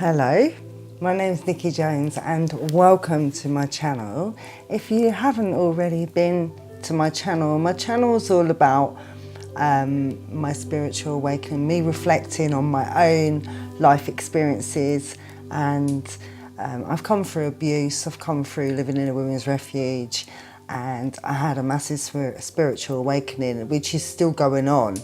Hello, my name's Nicky Jones and welcome to my channel. If you haven't already been to my channel's all about my spiritual awakening, me reflecting on my own life experiences, and I've come through abuse, I've come through living in a women's refuge, and I had a massive spiritual awakening which is still going on,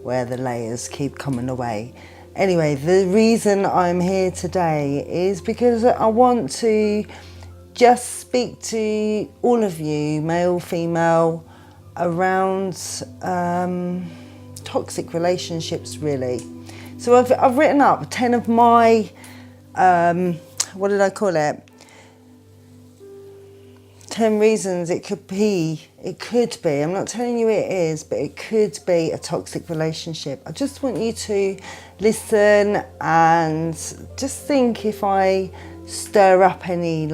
where the layers keep coming away. Anyway, the reason I'm here today is because I want to just speak to all of you, male, female, around toxic relationships, really. So I've written up 10 of my, what did I call it? 10 reasons it could be, I'm not telling you it is, but it could be a toxic relationship. I just want you to listen and just think if I stir up any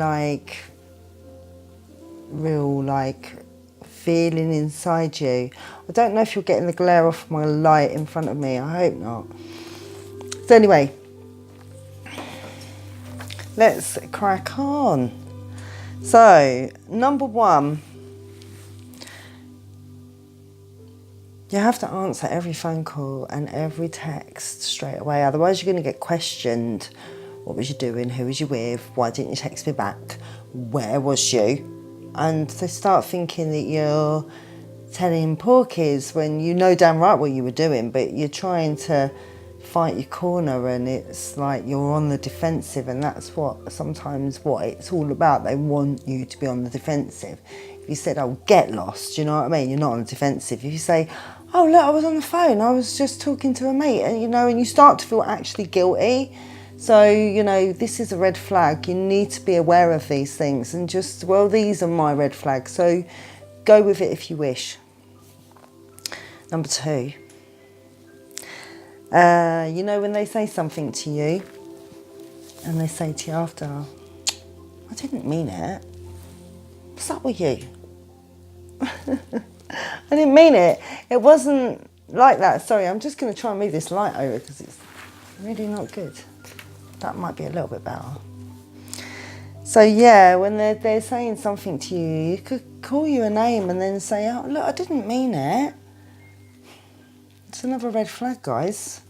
real feeling inside you. I don't know if you're getting the glare off my light in front of me, I hope not. So anyway, let's crack on. So, number one, you have to answer every phone call and every text straight away, otherwise you're going to get questioned. What was you doing? Who was you with? Why didn't you text me back? Where was you? And they start thinking that you're telling porkies when you know damn right what you were doing, but you're trying to fight your corner, and it's like you're on the defensive, and that's sometimes what it's all about. They want you to be on the defensive. If you said, oh, get lost, you know what I mean? You're not on the defensive. If you say, oh, look, I was on the phone, I was just talking to a mate, and and you start to feel actually guilty. So, this is a red flag. You need to be aware of these things and just, well, these are my red flags. So go with it if you wish. Number two. When they say something to you and they say to you after, I didn't mean it. What's up with you? I didn't mean it. It wasn't like that. Sorry, I'm just going to try and move this light over because it's really not good. That might be a little bit better. So yeah, when they're saying something to you, you could call you a name and then say, oh, look, I didn't mean it. It's another red flag, guys.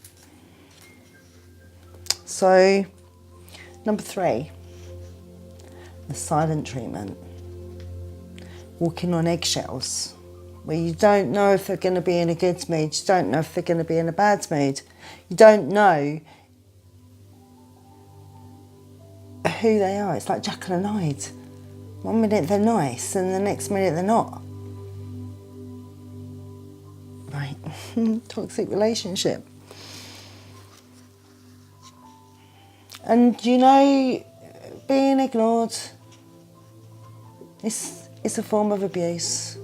So, number three, the silent treatment. Walking on eggshells, where you don't know if they're going to be in a good mood, you don't know if they're going to be in a bad mood. You don't know who they are. It's like Jekyll and Hyde. One minute they're nice and the next minute they're not. Right, toxic relationship. And being ignored is a form of abuse.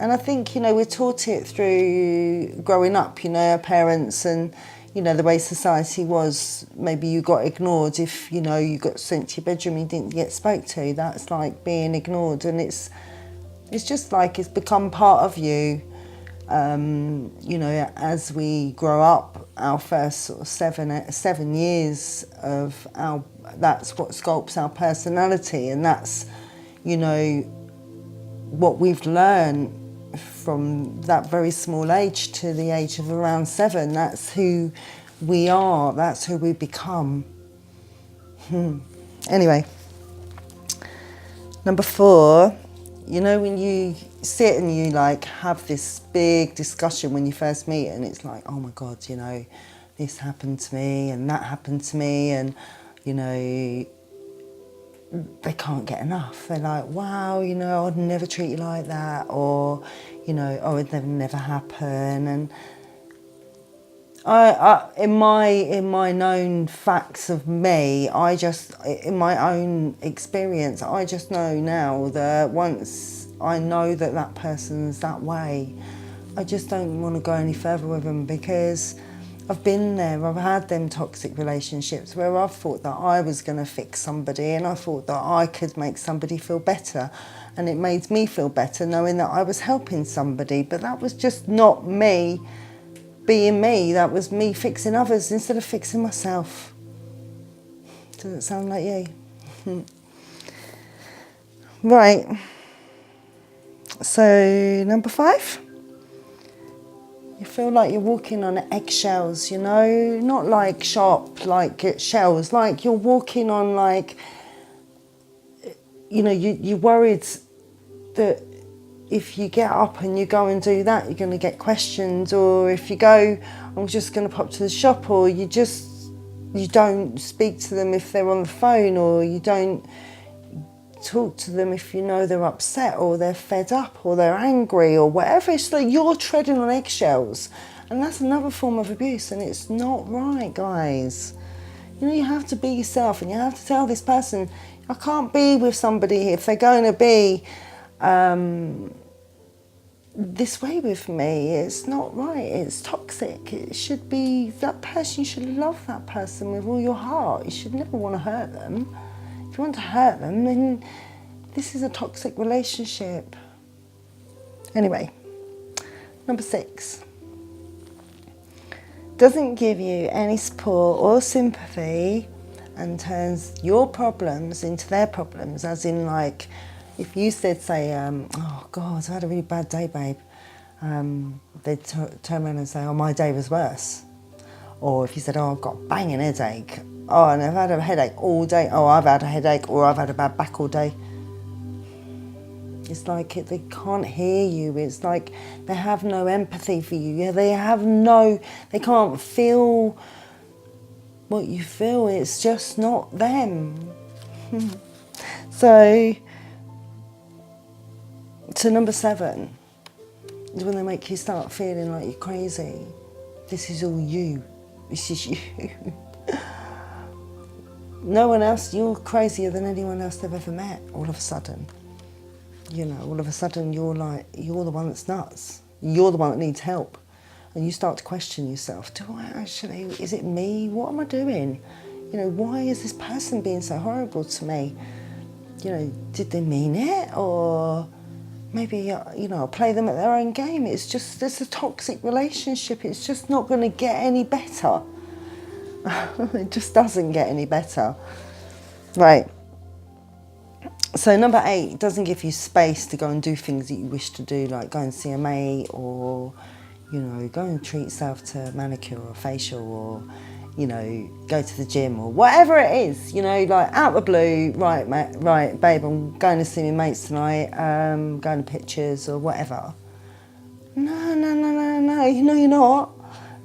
And I think, we're taught it through growing up, our parents and, the way society was. Maybe you got ignored if, you got sent to your bedroom and you didn't get spoke to. That's like being ignored, and it's just like it's become part of you. As we grow up, our first sort of 7 years of that's what sculpts our personality, and that's, what we've learned from that very small age to the age of around 7. That's who we are, that's who we become. Anyway, number 4, when you sit and you have this big discussion when you first meet, and it's like, oh my God, this happened to me and that happened to me, and they can't get enough. They're like, wow, I'd never treat you like that, or oh, it'd never happen. And I in my known facts of me, in my own experience, I just know now that once I know that person's that way, I just don't want to go any further with them, because I've been there. I've had them toxic relationships where I've thought that I was going to fix somebody, and I thought that I could make somebody feel better, and it made me feel better knowing that I was helping somebody, but that was just not me being me. That was me fixing others instead of fixing myself. Does it sound like you? Right. So, number 5. You feel like you're walking on eggshells, you know, not like sharp, like shells, like you're walking on like, you know, you're worried that if you get up and you go and do that, you're going to get questioned, or if you go, I'm just going to pop to the shop, or you don't speak to them if they're on the phone, or you don't talk to them if you know they're upset or they're fed up or they're angry or whatever. It's like you're treading on eggshells, and that's another form of abuse, and it's not right, guys. You know, you have to be yourself, and you have to tell this person, I can't be with somebody if they're going to be this way with me. It's not right, it's toxic. It should be that person, you should love that person with all your heart. You should never want to hurt them. If you want to hurt them, then this is a toxic relationship. Anyway, number 6. Doesn't give you any support or sympathy and turns your problems into their problems, as in like, if you said, say, oh God, I had a really bad day, babe, they'd turn around and say, oh, my day was worse. Or if you said, oh, I've got a banging headache, oh, and I've had a headache all day, oh, I've had a headache, or I've had a bad back all day. It's like they can't hear you. It's like they have no empathy for you. Yeah, they can't feel what you feel. It's just not them. So number 7 is when they make you start feeling like you're crazy. This is all you. This is you. No one else, you're crazier than anyone else they've ever met, all of a sudden. You know, all of a sudden you're the one that's nuts. You're the one that needs help. And you start to question yourself, is it me? What am I doing? You know, why is this person being so horrible to me? You know, did they mean it? Or maybe, you know, I'll play them at their own game. It's a toxic relationship. It's just not going to get any better. It just doesn't get any better. Right. So number 8 doesn't give you space to go and do things that you wish to do, like go and see a mate, or, you know, go and treat yourself to a manicure or a facial, or, you know, go to the gym or whatever it is, you know, like out of the blue, right, babe, I'm going to see my mates tonight, going to pictures or whatever. No, you know you're not.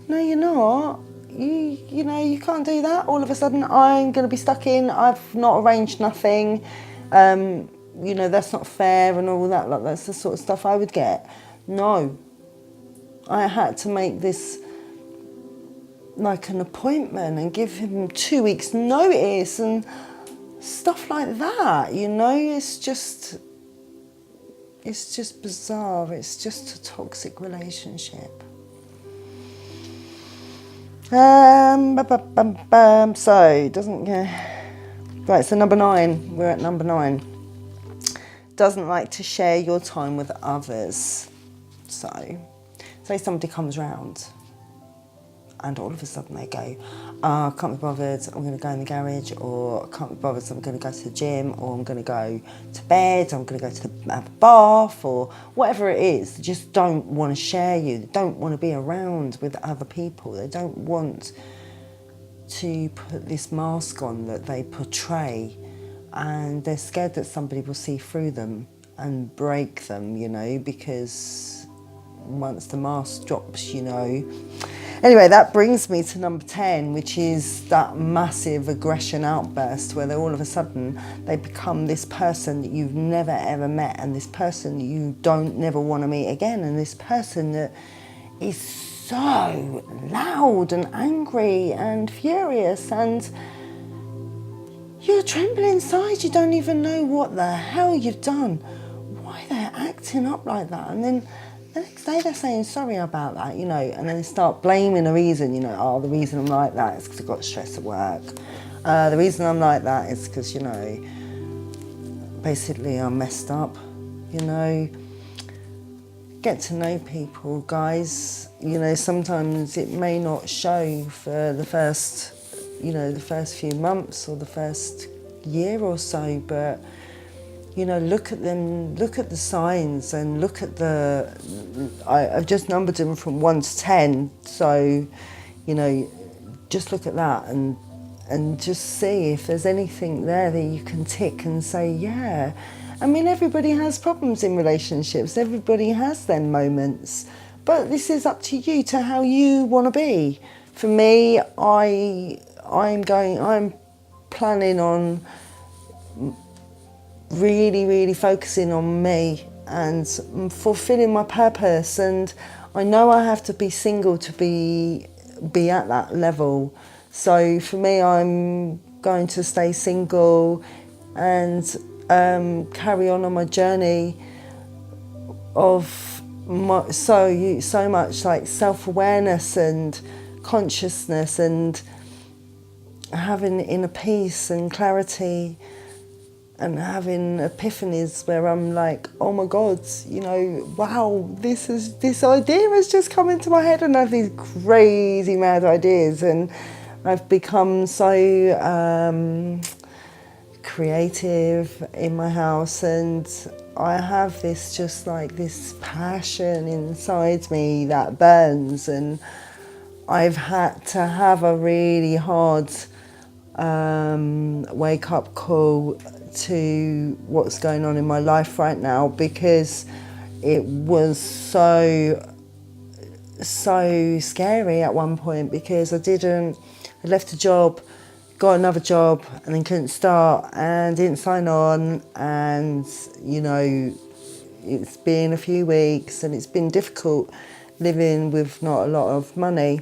No, you're not. You know, you can't do that. All of a sudden, I'm going to be stuck in, I've not arranged nothing, you know, that's not fair and all that, like that's the sort of stuff I would get. No. I had to make this like an appointment and give him 2 weeks notice and stuff like that, you know. It's just bizarre. It's just a toxic relationship. So doesn't right, so number 9, we're at number 9. Doesn't like to share your time with others. So say somebody comes round and all of a sudden they go, I can't be bothered, I'm going to go in the garage, or I can't be bothered, so I'm going to go to the gym, or I'm going to go to bed, I'm going to go to the bath, or whatever it is. They just don't want to share you. They don't want to be around with other people. They don't want to put this mask on that they portray, and they're scared that somebody will see through them and break them, you know, because once the mask drops, you know. Anyway, that brings me to number 10, which is that massive aggression outburst where they all of a sudden they become this person that you've never ever met, and this person that you don't never want to meet again, and this person that is so loud and angry and furious, and you're trembling inside. You don't even know what the hell you've done, why they're acting up like that, and then the next day they're saying sorry about that, you know, and then they start blaming a reason, you know, oh, the reason I'm like that is because I've got stress at work. The reason I'm like that is because, you know, basically I'm messed up, you know. Get to know people, guys. You know, sometimes it may not show for the first you know, the first few months or the first year or so, but you know, look at them, look at the signs, and look at the, I've just numbered them from 1 to 10, so, you know, just look at that and just see if there's anything there that you can tick and say, yeah. I mean, everybody has problems in relationships, everybody has their moments, but this is up to you, to how you want to be. For me, I'm planning on really focusing on me and fulfilling my purpose, and I know I have to be single to be at that level. So for me, I'm going to stay single and carry on my journey of so much like self-awareness and consciousness and having inner peace and clarity and having epiphanies where I'm like, oh my God, you know, wow, this idea has just come into my head, and I have these crazy mad ideas, and I've become so creative in my house, and I have this just like this passion inside me that burns, and I've had to have a really hard wake up call to what's going on in my life right now, because it was so scary at one point, because I left a job, got another job, and then couldn't start and didn't sign on, and you know, it's been a few weeks and it's been difficult living with not a lot of money.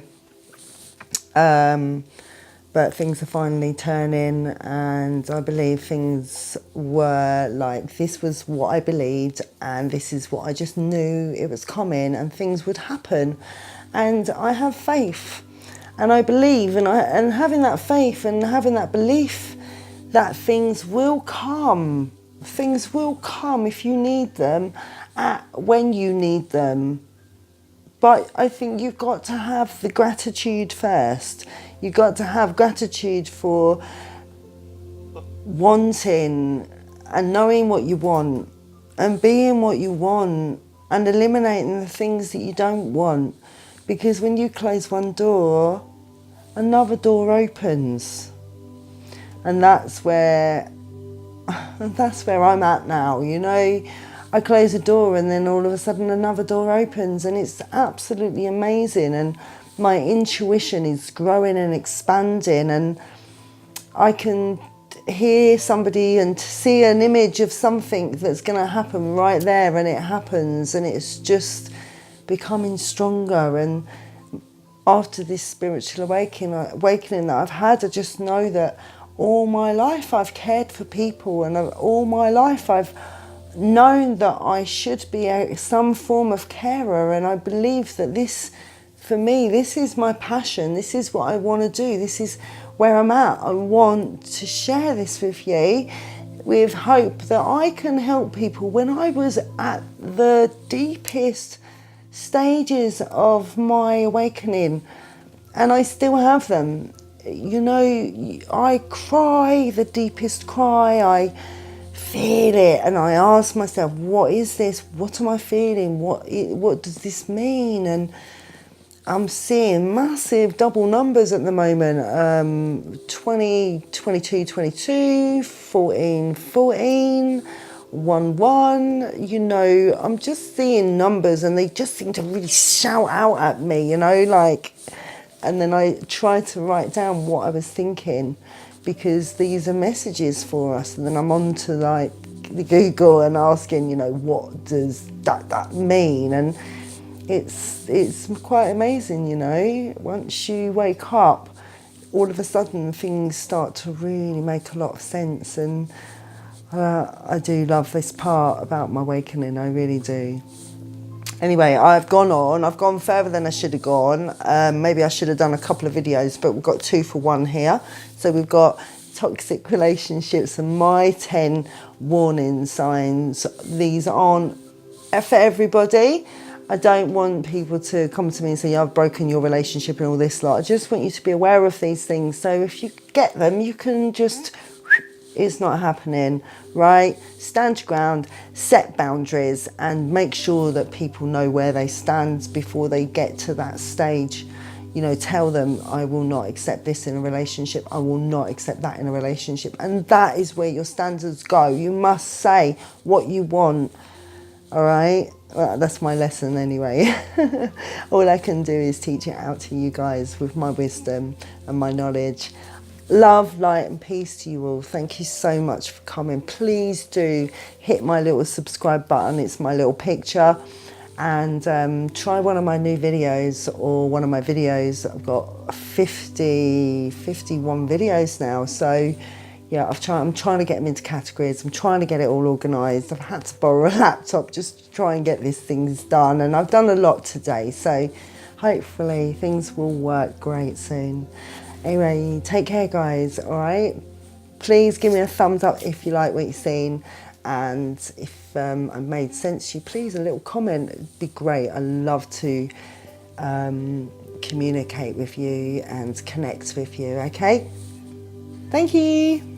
But things are finally turning, and I believe things were like, this was what I believed, and this is what I just knew it was coming, and things would happen. And I have faith, and I believe, and having that faith and having that belief that things will come. Things will come if you need them, when you need them. But I think you've got to have the gratitude first. You've got to have gratitude for wanting and knowing what you want and being what you want and eliminating the things that you don't want. Because when you close one door, another door opens. And that's where I'm at now, you know. I close a door and then all of a sudden another door opens, and it's absolutely amazing, and my intuition is growing and expanding, and I can hear somebody and see an image of something that's going to happen right there, and it happens, and it's just becoming stronger. And after this spiritual awakening that I've had, I just know that all my life I've cared for people, and all my life I've known that I should be some form of carer, and I believe that this, for me, this is my passion, this is what I want to do, this is where I'm at. I want to share this with you with hope that I can help people. When I was at the deepest stages of my awakening, and I still have them, you know, I cry the deepest cry, I feel it, and I ask myself, what is this? What am I feeling? What does this mean? And I'm seeing massive double numbers at the moment. 20, 22, 22, 14, 14, 1, 1. You know, I'm just seeing numbers, and they just seem to really shout out at me, you know, like. And then I try to write down what I was thinking, because these are messages for us. And then I'm on to like the Google and asking, you know, what does that mean? And it's quite amazing, you know. Once you wake up, all of a sudden things start to really make a lot of sense. And I do love this part about my awakening, I really do. Anyway, I've gone further than I should have gone. Maybe I should have done a couple of videos, but we've got 2 for 1 here. So we've got toxic relationships and my 10 warning signs. These aren't for everybody. I don't want people to come to me and say, I've broken your relationship and all this lot. I just want you to be aware of these things. So if you get them, you can just, it's not happening, right? Stand your ground, set boundaries, and make sure that people know where they stand before they get to that stage. You know, tell them, I will not accept this in a relationship. I will not accept that in a relationship. And that is where your standards go. You must say what you want, all right? Well, that's my lesson anyway. All I can do is teach it out to you guys with my wisdom and my knowledge. Love, light and peace to you all. Thank you so much for coming. Please do hit my little subscribe button. It's my little picture. And try one of my new videos or one of my videos. I've got 51 videos now. So yeah, I'm trying to get them into categories. I'm trying to get it all organised. I've had to borrow a laptop just to try and get these things done. And I've done a lot today. So hopefully things will work great soon. Anyway, take care, guys, all right? Please give me a thumbs up if you like what you've seen. And if I've made sense to you, please, a little comment. It'd be great. I love to communicate with you and connect with you, okay? Thank you.